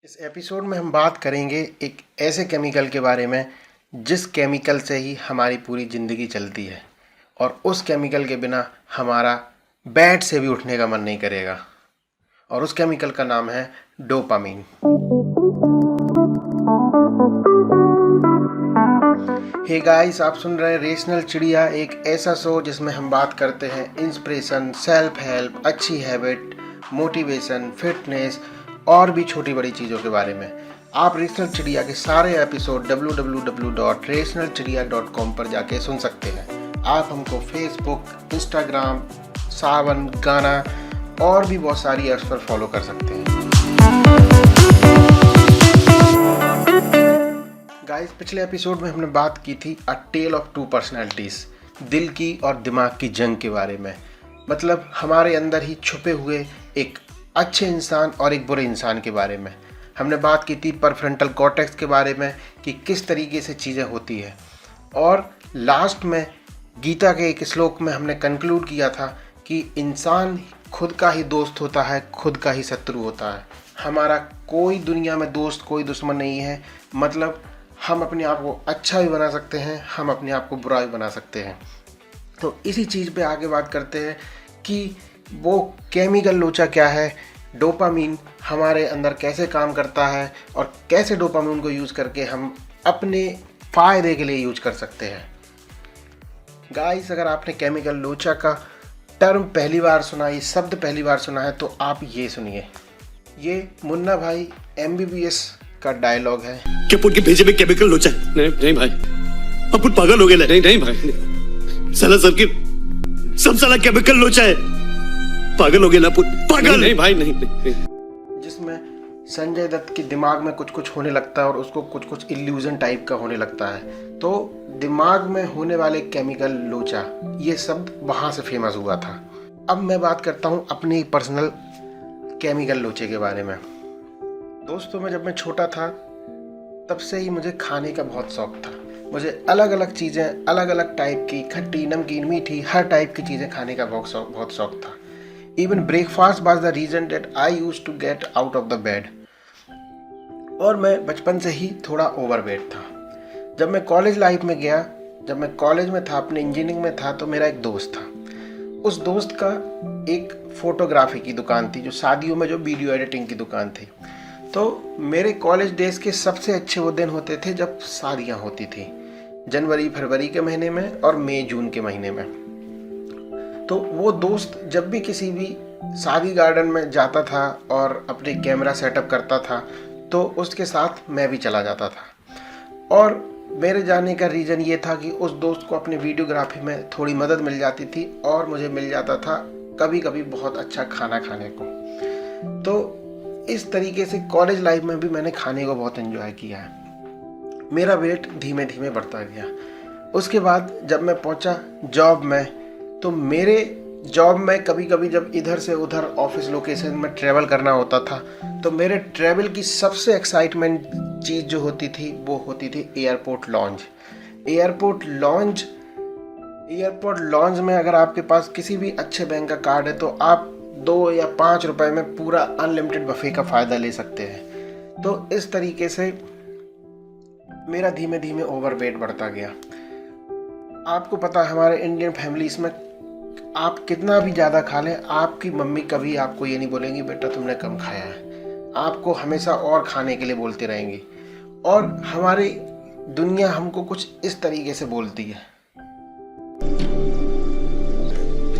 इस एपिसोड में हम बात करेंगे एक ऐसे केमिकल के बारे में जिस केमिकल से ही हमारी पूरी ज़िंदगी चलती है और उस केमिकल के बिना हमारा बेड से भी उठने का मन नहीं करेगा। और उस केमिकल का नाम है डोपामीन। हे गाइस, आप सुन रहे हैं रेशनल चिड़िया, एक ऐसा शो जिसमें हम बात करते हैं इंस्पिरेशन, सेल्फ हेल्प, अच्छी हैबिट, मोटिवेशन, फिटनेस और भी छोटी बड़ी चीज़ों के बारे में। आप रेशनल चिड़िया के सारे एपिसोड www.rationalchidiya.com पर जाके सुन सकते हैं। आप हमको फेसबुक, इंस्टाग्राम, सावन, गाना और भी बहुत सारी ऐप्स पर फॉलो कर सकते हैं। गाइस, पिछले एपिसोड में हमने बात की थी अ टेल ऑफ टू पर्सनैलिटीज़, दिल की और दिमाग की जंग के बारे में। मतलब हमारे अंदर ही छुपे हुए एक अच्छे इंसान और एक बुरे इंसान के बारे में। हमने बात की थी प्रीफ्रंटल कॉर्टेक्स के बारे में कि किस तरीके से चीज़ें होती है। और लास्ट में गीता के एक श्लोक में हमने कंक्लूड किया था कि इंसान खुद का ही दोस्त होता है, खुद का ही शत्रु होता है। हमारा कोई दुनिया में दोस्त, कोई दुश्मन नहीं है। मतलब हम अपने आप को अच्छा भी बना सकते हैं, हम अपने आप को बुरा भी बना सकते हैं। तो इसी चीज़ पे आगे बात करते हैं कि वो केमिकल लोचा क्या है, डोपामीन हमारे अंदर कैसे काम करता है और कैसे डोपामीन को यूज़ करके हम अपने फ़ायदे के लिए यूज कर सकते हैं। गाइस, अगर आपने केमिकल लोचा का टर्म पहली बार सुना, ये शब्द पहली बार सुना है, तो आप ये सुनिए। ये मुन्ना भाई MBBS का डायलॉग है। क्या पुट के भेजे में केमिकल लोचा है? नहीं भाई, अब पुट पागल हो गया। नहीं भाई, साला सब साला केमिकल लोचा है। पागल हो गया ना पुट, पागल। नहीं भाई, नहीं। जिसमें संजय दत्त के दिमाग में कुछ कुछ होने लगता है और उसको कुछ कुछ इल्यूजन टाइप का होने लगता है। तो दिमाग में होने वाले केमिकल लोचा, ये शब्द वहाँ से फेमस हुआ था। अब मैं बात करता हूँ अपनी पर्सनल केमिकल लोचे के बारे में। दोस्तों, जब मैं छोटा था तब से ही मुझे खाने का बहुत शौक था। मुझे अलग अलग चीज़ें, अलग अलग टाइप की, खट्टी, नमकीन, मीठी, हर टाइप की चीज़ें खाने का बहुत शौक था। Even breakfast was the reason that I use to get out of the bed. और मैं बचपन से ही थोड़ा ओवरवेट था। जब मैं कॉलेज लाइफ में गया, जब मैं कॉलेज में था, अपने इंजीनियरिंग में था, तो मेरा एक दोस्त था। उस दोस्त का एक फोटोग्राफी की दुकान थी, जो शादियों में जो वीडियो एडिटिंग की दुकान थी। तो मेरे कॉलेज डेज के सबसे अच्छे वो दिन होते थे जब शादियाँ होती थी, जनवरी फरवरी के महीने में और मई जून के महीने में। तो वो दोस्त जब भी किसी भी शादी गार्डन में जाता था और अपने कैमरा सेटअप करता था, तो उसके साथ मैं भी चला जाता था। और मेरे जाने का रीज़न ये था कि उस दोस्त को अपनी वीडियोग्राफी में थोड़ी मदद मिल जाती थी और मुझे मिल जाता था कभी कभी बहुत अच्छा खाना खाने को। तो इस तरीके से कॉलेज लाइफ में भी मैंने खाने को बहुत एंजॉय किया है। मेरा वेट धीमे धीमे बढ़ता गया। उसके बाद जब मैं पहुंचा जॉब में, तो मेरे जॉब में कभी कभी जब इधर से उधर ऑफिस लोकेशन में ट्रैवल करना होता था, तो मेरे ट्रैवल की सबसे एक्साइटमेंट चीज़ जो होती थी वो होती थी एयरपोर्ट लॉन्ज। एयरपोर्ट लॉन्ज में अगर आपके पास किसी भी अच्छे बैंक का कार्ड है, तो आप 2 या 5 रुपए में पूरा अनलिमिटेड बफे का फ़ायदा ले सकते हैं। तो इस तरीके से मेरा धीमे धीमे ओवरवेट बढ़ता गया। आपको पता है, हमारे इंडियन फैमिलीज़ में आप कितना भी ज़्यादा खा लें, आपकी मम्मी कभी आपको ये नहीं बोलेंगी बेटा तुमने कम खाया है। आपको हमेशा और खाने के लिए बोलती रहेंगी। और हमारी दुनिया हमको कुछ इस तरीके से बोलती है।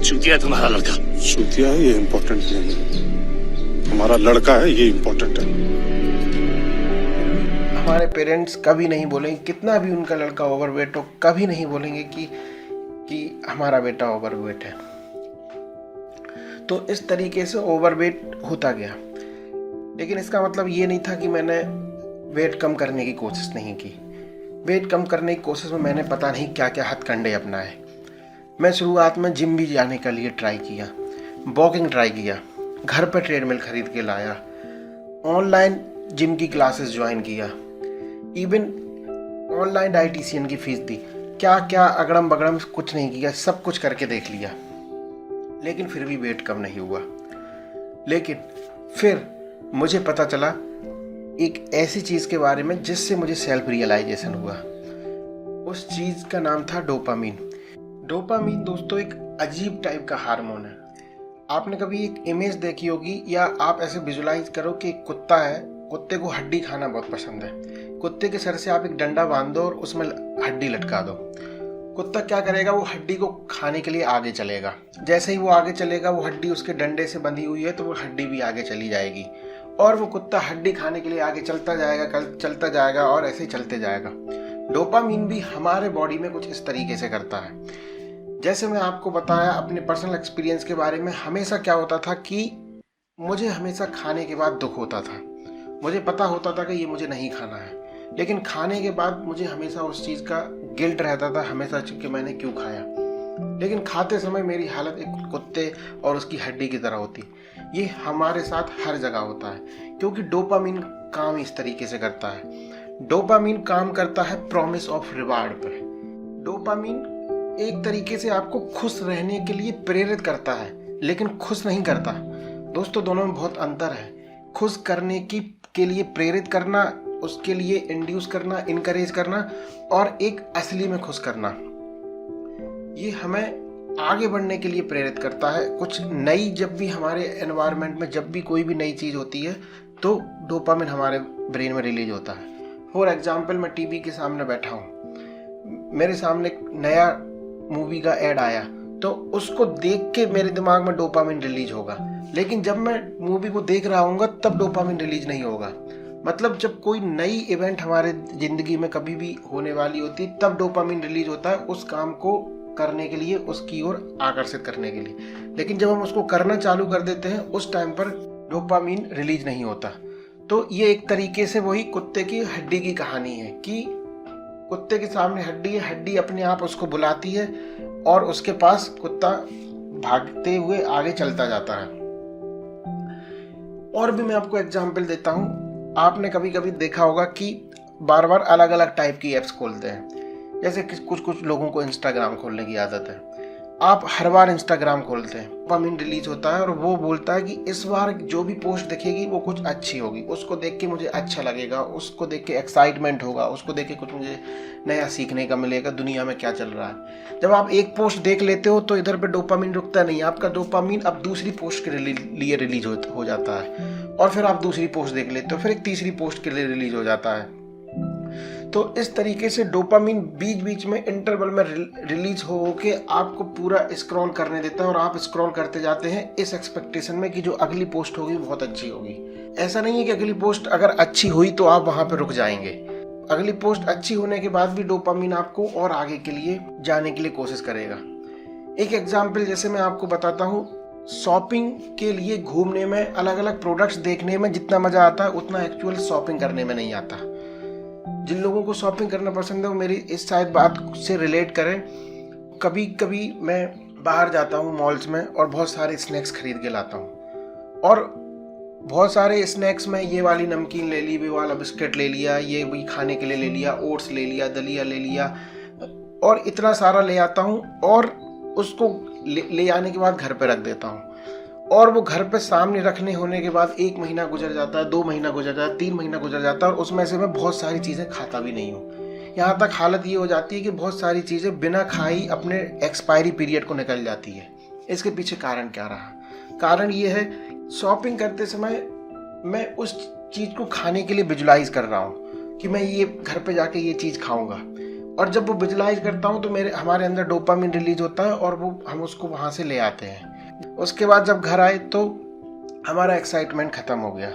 चूतिया तुम्हारा लड़का। चूतिया है, ये इम्पोर्टेंट नहीं है। हमारा लड़का है, ये इम्पोर्टेंट है। हमारे पेरेंट्स कभी नहीं बोलेंगे, कितना भी उनका लड़का ओवरवेट हो, कभी नहीं बोलेंगे कि हमारा बेटा ओवरवेट है। तो इस तरीके से ओवरवेट होता गया। लेकिन इसका मतलब ये नहीं था कि मैंने वेट कम करने की कोशिश नहीं की। वेट कम करने की कोशिश में मैंने पता नहीं क्या क्या हथकंडे अपनाए। मैं शुरुआत में जिम भी जाने के लिए ट्राई किया, वॉकिंग ट्राई किया, घर पर ट्रेडमिल खरीद के लाया, ऑनलाइन जिम की क्लासेस ज्वाइन किया, इवन ऑनलाइन डाइटिशियन की फीस दी। क्या क्या अगड़म बगड़म कुछ नहीं किया, सब कुछ करके देख लिया, लेकिन फिर भी वेट कम नहीं हुआ। लेकिन फिर मुझे पता चला एक ऐसी चीज़ के बारे में जिससे मुझे सेल्फ रियलाइजेशन हुआ। उस चीज़ का नाम था डोपामीन। डोपामीन दोस्तों एक अजीब टाइप का हार्मोन है। आपने कभी एक इमेज देखी होगी, या आप ऐसे विजुलाइज करो कि एक कुत्ता है, कुत्ते को हड्डी खाना बहुत पसंद है। कुत्ते के सर से आप एक डंडा बांध दो और उसमें हड्डी लटका दो। कुत्ता क्या करेगा, वो हड्डी को खाने के लिए आगे चलेगा। जैसे ही वो आगे चलेगा, वो हड्डी उसके डंडे से बंधी हुई है तो वो हड्डी भी आगे चली जाएगी और वो कुत्ता हड्डी खाने के लिए आगे चलता जाएगा और ऐसे ही चलते जाएगा। डोपामीन भी हमारे बॉडी में कुछ इस तरीके से करता है। जैसे मैं आपको बताया अपने पर्सनल एक्सपीरियंस के बारे में, हमेशा क्या होता था कि मुझे हमेशा खाने के बाद दुख होता था। मुझे पता होता था कि ये मुझे नहीं खाना है, लेकिन खाने के बाद मुझे हमेशा उस चीज़ का गिल्ट रहता था, हमेशा कि मैंने क्यों खाया। लेकिन खाते समय मेरी हालत एक कुत्ते और उसकी हड्डी की तरह होती। ये हमारे साथ हर जगह होता है, क्योंकि डोपामीन काम इस तरीके से करता है। डोपामीन काम करता है प्रॉमिस ऑफ रिवार्ड पर। डोपामीन एक तरीके से आपको खुश रहने के लिए प्रेरित करता है, लेकिन खुश नहीं करता। दोस्तों, दोनों में बहुत अंतर है। खुश करने के लिए प्रेरित करना, उसके लिए इंड्यूस करना, इनकरेज करना, और एक असली में खुश करना, ये हमें आगे बढ़ने के लिए प्रेरित करता है। कुछ नई, जब भी हमारे एनवायरनमेंट में जब भी कोई भी नई चीज़ होती है तो डोपामिन हमारे ब्रेन में रिलीज होता है। फॉर एग्जाम्पल, मैं टीवी के सामने बैठा हूँ, मेरे सामने एक नया मूवी का ऐड आया तो उसको देख के मेरे दिमाग में डोपामिन रिलीज होगा, लेकिन जब मैं मूवी को देख रहा हूँगा तब डोपामिन रिलीज नहीं होगा। मतलब जब कोई नई इवेंट हमारे ज़िंदगी में कभी भी होने वाली होती तब डोपामिन रिलीज होता है, उस काम को करने के लिए, उसकी ओर आकर्षित करने के लिए। लेकिन जब हम उसको करना चालू कर देते हैं उस टाइम पर डोपामिन रिलीज नहीं होता। तो ये एक तरीके से वही कुत्ते की हड्डी की कहानी है कि कुत्ते के सामने हड्डी है, हड्डी अपने आप उसको बुलाती है और उसके पास कुत्ता भागते हुए आगे चलता जाता है। और भी मैं आपको एग्जाम्पल देता हूँ। आपने कभी कभी देखा होगा कि बार बार अलग अलग टाइप की ऐप्स खोलते हैं। जैसे कुछ लोगों को इंस्टाग्राम खोलने की आदत है। आप हर बार इंस्टाग्राम खोलते हैं, डोपामिन रिलीज होता है और वो बोलता है कि इस बार जो भी पोस्ट दिखेगी वो कुछ अच्छी होगी, उसको देख के मुझे अच्छा लगेगा, उसको देख के एक्साइटमेंट होगा, उसको देख के कुछ मुझे नया सीखने का मिलेगा, दुनिया में क्या चल रहा है। जब आप एक पोस्ट देख लेते हो तो इधर पे डोपामिन रुकता नहीं, आपका डोपामिन अब दूसरी पोस्ट के लिए रिलीज हो जाता है, और फिर आप दूसरी पोस्ट देख लेते हो, फिर एक तीसरी पोस्ट के लिए रिलीज हो जाता है। तो इस तरीके से डोपामिन बीच बीच में इंटरवल में रिलीज हो के आपको पूरा स्क्रॉल करने देता है, और आप स्क्रॉल करते जाते हैं इस एक्सपेक्टेशन में कि जो अगली पोस्ट होगी बहुत अच्छी होगी। ऐसा नहीं है कि अगली पोस्ट अगर अच्छी हुई तो आप वहां पर रुक जाएंगे। अगली पोस्ट अच्छी होने के बाद भी डोपामिन आपको और आगे के लिए जाने के लिए कोशिश करेगा। एक एग्जाम्पल जैसे मैं आपको बताता हूँ, शॉपिंग के लिए घूमने में, अलग अलग प्रोडक्ट्स देखने में जितना मजा आता है उतना एक्चुअल शॉपिंग करने में नहीं आता। जिन लोगों को शॉपिंग करना पसंद है वो मेरी इस शायद बात से रिलेट करें। कभी कभी मैं बाहर जाता हूँ मॉल्स में और बहुत सारे स्नैक्स खरीद के लाता हूँ, और बहुत सारे स्नैक्स में ये वाली नमकीन ले ली, वो वाला बिस्किट ले लिया, ये भी खाने के लिए ले लिया, ओट्स ले लिया, दलिया ले लिया, और इतना सारा ले आता हूँ और उसको ले आने के बाद घर पे रख देता हूँ। और वो घर पे सामने रखने होने के बाद 1 महीना गुजर जाता है, 2 महीना गुजर जाता है, 3 महीना गुजर जाता है, और उसमें से मैं बहुत सारी चीज़ें खाता भी नहीं हूँ। यहाँ तक हालत ये हो जाती है कि बहुत सारी चीज़ें बिना खाई अपने एक्सपायरी पीरियड को निकल जाती है। इसके पीछे कारण क्या रहा? कारण ये है, शॉपिंग करते समय मैं उस चीज़ को खाने के लिए विजुलाइज कर रहा हूँ कि मैं ये घर पे जाके ये चीज़ खाऊंगा, और जब वो विजुलाइज करता हूँ तो हमारे अंदर डोपामिन रिलीज होता है और वो हम उसको वहाँ से ले आते हैं। उसके बाद जब घर आए तो हमारा एक्साइटमेंट ख़त्म हो गया।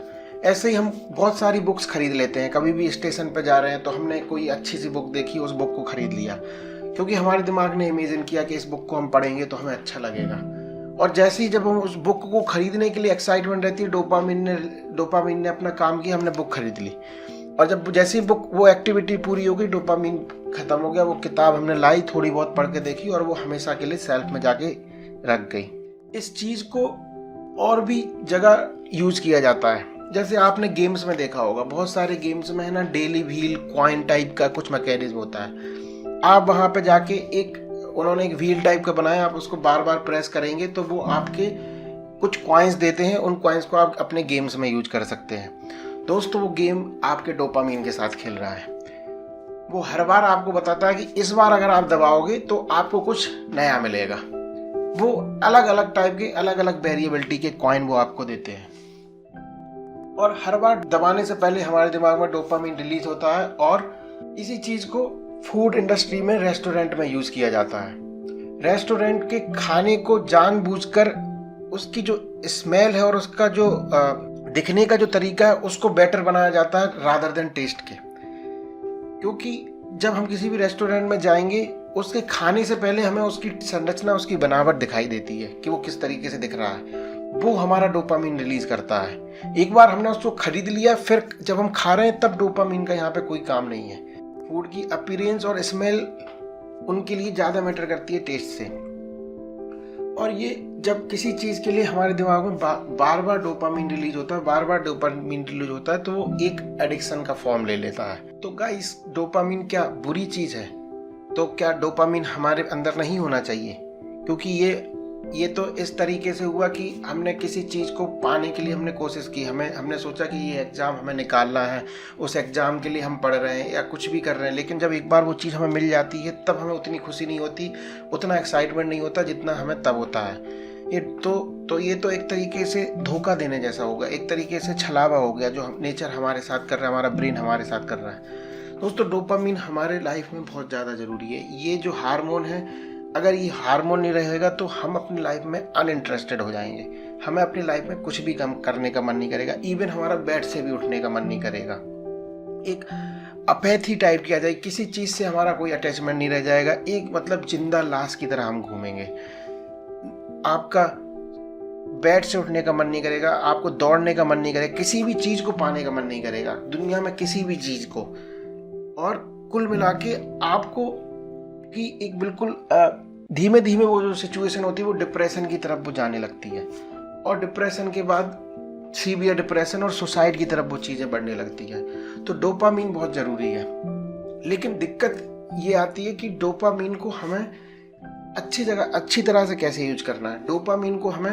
ऐसे ही हम बहुत सारी बुक्स खरीद लेते हैं। कभी भी स्टेशन पर जा रहे हैं तो हमने कोई अच्छी सी बुक देखी, उस बुक को खरीद लिया, क्योंकि हमारे दिमाग ने इमेजिन किया कि इस बुक को हम पढ़ेंगे तो हमें अच्छा लगेगा। और जैसे ही जब हम उस बुक को खरीदने के लिए एक्साइटमेंट रहती है, डोपामिन ने अपना काम किया, हमने बुक खरीद ली, और जब जैसी बुक वो एक्टिविटी पूरी हो गई, डोपामिन ख़त्म हो गया। वो किताब हमने लाई, थोड़ी बहुत पढ़ के देखी, और वो हमेशा के लिए सेल्फ में जाके रख गई। इस चीज़ को और भी जगह यूज किया जाता है। जैसे आपने गेम्स में देखा होगा, बहुत सारे गेम्स में है ना, डेली व्हील कॉइन टाइप का कुछ मैकेनिज्म होता है। आप वहाँ पे जाके उन्होंने एक व्हील टाइप का बनाया, आप उसको बार बार प्रेस करेंगे तो वो आपके कुछ कॉइन्स देते हैं, उन कॉइन्स को आप अपने गेम्स में यूज कर सकते हैं। दोस्तों वो गेम आपके डोपामीन के साथ खेल रहा है। वो हर बार आपको बताता है कि इस बार अगर आप दबाओगे तो आपको कुछ नया मिलेगा। वो अलग अलग टाइप के अलग अलग वेरिएबिलिटी के कॉइन वो आपको देते हैं, और हर बार दबाने से पहले हमारे दिमाग में डोपामीन रिलीज होता है, और इसी चीज को फूड इंडस्ट्री में, रेस्टोरेंट में यूज किया जाता है। रेस्टोरेंट के खाने को जानबूझकर उसकी जो स्मेल है और उसका जो दिखने का जो तरीका है उसको बेटर बनाया जाता है रादर देन टेस्ट के। क्योंकि जब हम किसी भी रेस्टोरेंट में जाएंगे, उसके खाने से पहले हमें उसकी संरचना, उसकी बनावट दिखाई देती है कि वो किस तरीके से दिख रहा है। वो हमारा डोपामीन रिलीज करता है। एक बार हमने उसको खरीद लिया, फिर जब हम खा रहे हैं तब डोपामीन का यहाँ पे कोई काम नहीं है। फूड की अपीयरेंस और स्मेल उनके लिए ज़्यादा मैटर करती है टेस्ट से। और ये जब किसी चीज़ के लिए हमारे दिमाग में बार बार डोपामीन रिलीज होता है, बार बार डोपामीन रिलीज होता है, तो वो एक एडिक्शन का फॉर्म ले लेता है। तो गाइस, डोपामीन क्या बुरी चीज़ है? तो क्या डोपामीन हमारे अंदर नहीं होना चाहिए? क्योंकि ये तो इस तरीके से हुआ कि हमने किसी चीज़ को पाने के लिए हमने कोशिश की, हमने सोचा कि ये एग्ज़ाम हमें निकालना है, उस एग्ज़ाम के लिए हम पढ़ रहे हैं या कुछ भी कर रहे हैं, लेकिन जब एक बार वो चीज़ हमें मिल जाती है तब हमें उतनी खुशी नहीं होती, उतना एक्साइटमेंट नहीं होता जितना हमें तब होता है। ये तो एक तरीके से धोखा देने जैसा होगा, एक तरीके से छलावा हो गया जो नेचर हमारे साथ कर रहा है, हमारा ब्रेन हमारे साथ कर रहा है। दोस्तों, डोपामीन हमारे लाइफ में बहुत ज़्यादा ज़रूरी है। ये जो हार्मोन है, अगर ये हार्मोन नहीं रहेगा तो हम अपनी लाइफ में अनइंटरेस्टेड हो जाएंगे। हमें अपनी लाइफ में कुछ भी कम करने का मन नहीं करेगा, इवन हमारा बेड से भी उठने का मन नहीं करेगा। एक अपैथी टाइप की आ जाएगी, किसी चीज़ से हमारा कोई अटैचमेंट नहीं रह जाएगा। एक मतलब जिंदा लाश की तरह हम घूमेंगे। आपका बेड से उठने का मन नहीं करेगा, आपको दौड़ने का मन नहीं करेगा, किसी भी चीज़ को पाने का मन नहीं करेगा दुनिया में, किसी भी चीज़ को। और कुल मिला के आपको कि एक बिल्कुल धीमे धीमे वो जो सिचुएशन होती है वो डिप्रेशन की तरफ वो जाने लगती है, और डिप्रेशन के बाद सीवियर डिप्रेशन और सुसाइड की तरफ वो चीज़ें बढ़ने लगती है। तो डोपामीन बहुत ज़रूरी है, लेकिन दिक्कत ये आती है कि डोपामीन को हमें अच्छी तरह से कैसे यूज करना है, डोपामीन को हमें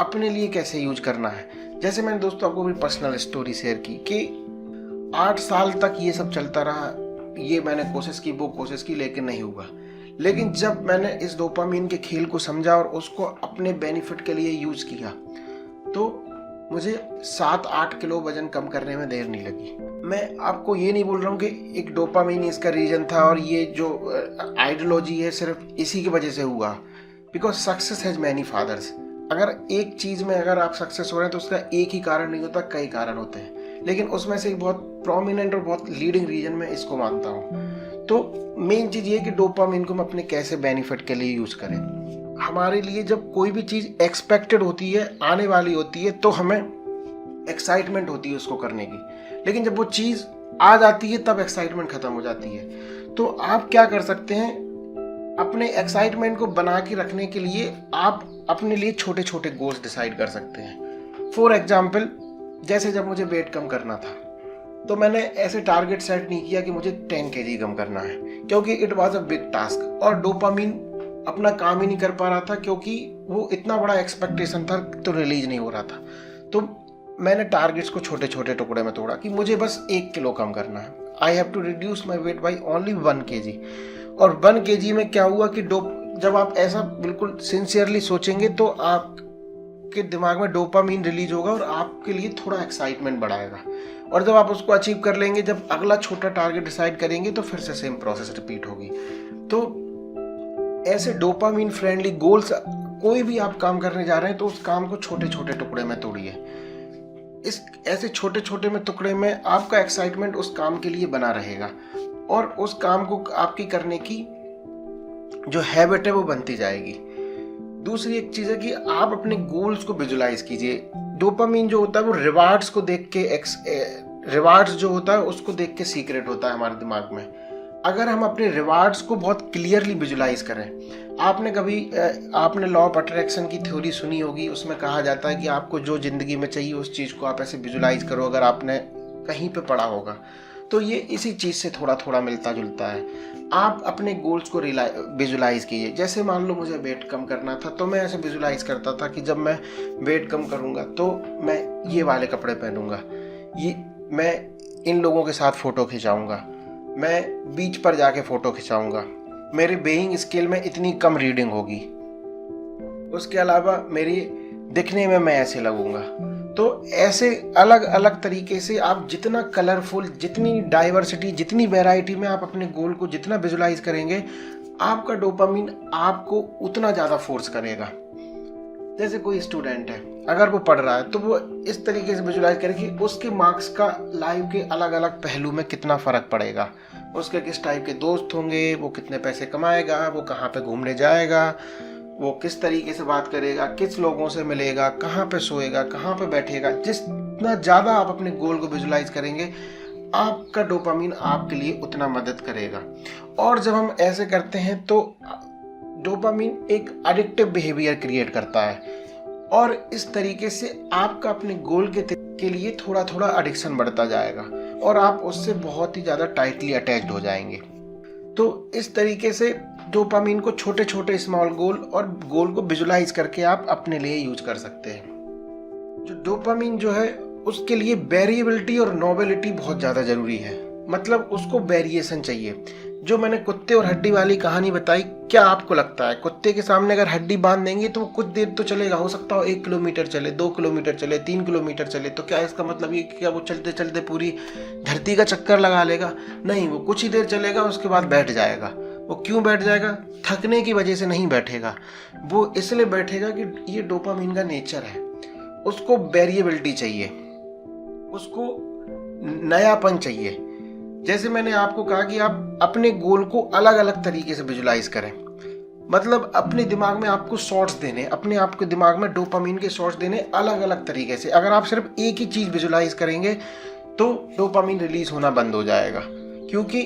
अपने लिए कैसे यूज करना है। जैसे मैंने दोस्तों आपको भी पर्सनल स्टोरी शेयर की कि 8 साल तक ये सब चलता रहा, ये मैंने कोशिश की, वो कोशिश की, लेकिन नहीं हुआ। लेकिन जब मैंने इस डोपामीन के खेल को समझा और उसको अपने बेनिफिट के लिए यूज किया, तो मुझे 7-8 किलो वजन कम करने में देर नहीं लगी। मैं आपको ये नहीं बोल रहा हूँ कि एक डोपामीन इसका रीजन था और ये जो आइडियोलॉजी है सिर्फ इसी की वजह से हुआ, because success has many fathers. अगर एक चीज़ में अगर आप सक्सेस हो रहे हैं तो उसका एक ही कारण नहीं होता, कई कारण होते हैं, लेकिन उसमें से एक बहुत प्रोमिनेंट और बहुत लीडिंग रीजन में इसको मानता हूँ। तो मेन चीज़ ये कि डोपामीन को हम अपने कैसे बेनिफिट के लिए यूज़ करें। हमारे लिए जब कोई भी चीज़ एक्सपेक्टेड होती है, आने वाली होती है, तो हमें एक्साइटमेंट होती है उसको करने की, लेकिन जब वो चीज़ आ जाती है तब एक्साइटमेंट ख़त्म हो जाती है। तो आप क्या कर सकते हैं, अपने एक्साइटमेंट को बना के रखने के लिए आप अपने लिए छोटे छोटे गोल्स डिसाइड कर सकते हैं। फॉर एग्जाम्पल, जैसे जब मुझे वेट कम करना था तो मैंने ऐसे टारगेट सेट नहीं किया कि मुझे 10 kg कम करना है, क्योंकि it was a big task और डोपामीन अपना काम ही नहीं कर पा रहा था, क्योंकि वो इतना बड़ा एक्सपेक्टेशन था तो रिलीज नहीं हो रहा था। तो मैंने टारगेट्स को छोटे छोटे टुकड़े में तोड़ा कि मुझे बस 1 किलो कम करना है। I have to reduce my weight by only 1 kg। और 1 kg में क्या हुआ कि जब आप ऐसा बिल्कुल सिंसियरली सोचेंगे तो आपके दिमाग में डोपामीन रिलीज होगा और आपके लिए थोड़ा एक्साइटमेंट बढ़ाएगा, और जब आप उसको अचीव कर लेंगे, जब अगला छोटा टारगेट डिसाइड करेंगे तो फिर से सेम प्रोसेस रिपीट होगी। तो ऐसे डोपामीन फ्रेंडली गोल्स, कोई भी आप काम करने जा रहे हैं तो उस काम को छोटे छोटे टुकड़े में तोड़िए। इस ऐसे छोटे छोटे में टुकड़े में आपका एक्साइटमेंट उस काम के लिए बना रहेगा और उस काम को आपकी करने की जो हैबिट है वो बनती जाएगी। दूसरी एक चीज़ है कि आप अपने गोल्स को विजुलाइज कीजिए। डोपामीन जो होता है वो रिवार्ड्स को देख के रिवार्ड्स जो होता है उसको देख के सीक्रेट होता है हमारे दिमाग में। अगर हम अपने रिवार्ड्स को बहुत क्लियरली विजुलाइज करें, आपने लॉ ऑफ अट्रैक्शन की थ्योरी सुनी होगी, उसमें कहा जाता है कि आपको जो ज़िंदगी में चाहिए उस चीज़ को आप ऐसे विजुलाइज करो। अगर आपने कहीं पे पढ़ा होगा तो ये इसी चीज़ से थोड़ा थोड़ा मिलता जुलता है। आप अपने गोल्स को विजुलाइज कीजिए। जैसे मान लो मुझे वेट कम करना था तो मैं ऐसे विजुलाइज करता था कि जब मैं वेट कम करूँगा तो मैं ये वाले कपड़े पहनूंगा, मैं इन लोगों के साथ फ़ोटो खिंचाऊँगा, मैं बीच पर जाके फ़ोटो खिंचाऊँगा, मेरे बेइंग स्केल में इतनी कम रीडिंग होगी, उसके अलावा मेरी दिखने में मैं ऐसे लगूँगा। तो ऐसे अलग अलग तरीके से आप जितना कलरफुल, जितनी डाइवर्सिटी, जितनी वैरायटी में आप अपने गोल को जितना विजुलाइज करेंगे, आपका डोपामिन आपको उतना ज़्यादा फोर्स करेगा। जैसे कोई स्टूडेंट है, अगर वो पढ़ रहा है तो वो इस तरीके से विजुलाइज करे कि उसके मार्क्स का लाइफ के अलग अलग पहलू में कितना फ़र्क पड़ेगा, उसके किस टाइप के दोस्त होंगे, वो कितने पैसे कमाएगा, वो कहाँ पे घूमने जाएगा, वो किस तरीके से बात करेगा, किस लोगों से मिलेगा, कहाँ पे सोएगा, कहाँ पे बैठेगा। जितना ज़्यादा आप अपने गोल को विजुलाइज करेंगे, आपका डोपामिन आपके लिए उतना मदद करेगा। और जब हम ऐसे करते हैं तो डोपामिन एक एडिक्टिव बिहेवियर क्रिएट करता है और इस तरीके से आपका अपने गोल के लिए थोड़ा थोड़ा एडिक्शन बढ़ता जाएगा और आप उससे बहुत ही ज़्यादा टाइटली अटैच्ड हो जाएंगे। तो इस तरीके से डोपामिन को छोटे छोटे स्मॉल गोल और गोल को विजुलाइज करके आप अपने लिए यूज कर सकते हैं। जो डोपामिन जो है उसके लिए वेरिएबिलिटी और नोवेलिटी बहुत ज़्यादा ज़रूरी है, मतलब उसको वेरिएशन चाहिए। जो मैंने कुत्ते और हड्डी वाली कहानी बताई, क्या आपको लगता है कुत्ते के सामने अगर हड्डी बांध देंगे तो वो कुछ देर तो चलेगा, हो सकता हो 1 किलोमीटर चले, 2 किलोमीटर चले, 3 किलोमीटर चले, तो क्या इसका मतलब ये क्या वो चलते चलते पूरी धरती का चक्कर लगा लेगा? नहीं, वो कुछ ही देर चलेगा, उसके बाद बैठ जाएगा। वो क्यों बैठ जाएगा? थकने की वजह से नहीं बैठेगा, वो इसलिए बैठेगा कि ये डोपामिन का नेचर है, उसको वेरिएबिलिटी चाहिए, उसको नयापन चाहिए। जैसे मैंने आपको कहा कि आप अपने गोल को अलग अलग तरीके से विजुलाइज करें, मतलब अपने दिमाग में आपको शॉट्स देने, अपने आप के दिमाग में डोपामिन के शॉट्स देने अलग अलग तरीके से। अगर आप सिर्फ एक ही चीज़ विजुलाइज करेंगे तो डोपामिन रिलीज होना बंद हो जाएगा, क्योंकि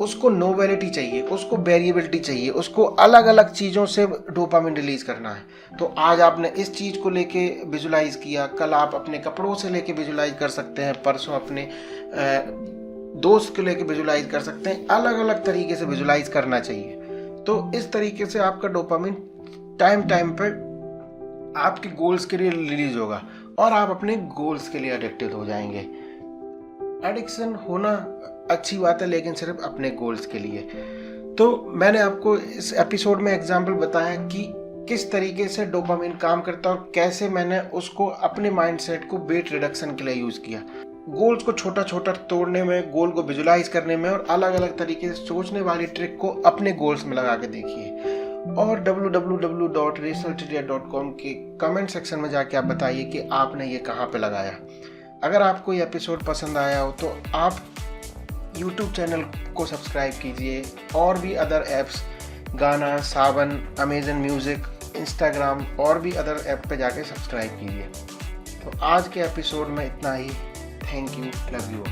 उसको नोवेलिटी चाहिए, उसको वेरिएबिलिटी चाहिए, उसको अलग अलग चीज़ों से डोपामिन रिलीज करना है। तो आज आपने इस चीज़ को लेके विजुलाइज किया, कल आप अपने कपड़ों से लेके विजुलाइज कर सकते हैं, परसों अपने दोस्त को लेके विजुलाइज कर सकते हैं। अलग अलग तरीके से विजुलाइज करना चाहिए। तो इस तरीके से आपका डोपामिन टाइम टाइम पर आपके गोल्स के लिए रिलीज होगा और आप अपने गोल्स के लिए एडिक्टेड हो जाएंगे। एडिक्शन होना अच्छी बात है, लेकिन सिर्फ अपने गोल्स के लिए। तो मैंने आपको इस एपिसोड में एग्जाम्पल बताया कि किस तरीके से डोपामिन काम करता है और कैसे मैंने उसको अपने माइंडसेट को वेट रिडक्शन के लिए यूज़ किया। गोल्स को छोटा छोटा तोड़ने में, गोल को विजुलाइज करने में और अलग अलग तरीके से सोचने वाली ट्रिक को अपने गोल्स में लगा के देखिए। और www.researcheria.com के कमेंट सेक्शन में जाके आप बताइए कि आपने ये कहाँ पे लगाया। अगर आपको ये एपिसोड पसंद आया हो तो आप YouTube चैनल को सब्सक्राइब कीजिए और भी अदर ऐप्स, गाना, सावन, अमेजन म्यूज़िक, इंस्टाग्राम और भी अदर ऐप पे जाके सब्सक्राइब कीजिए। तो आज के एपिसोड में इतना ही। Thank you, love you.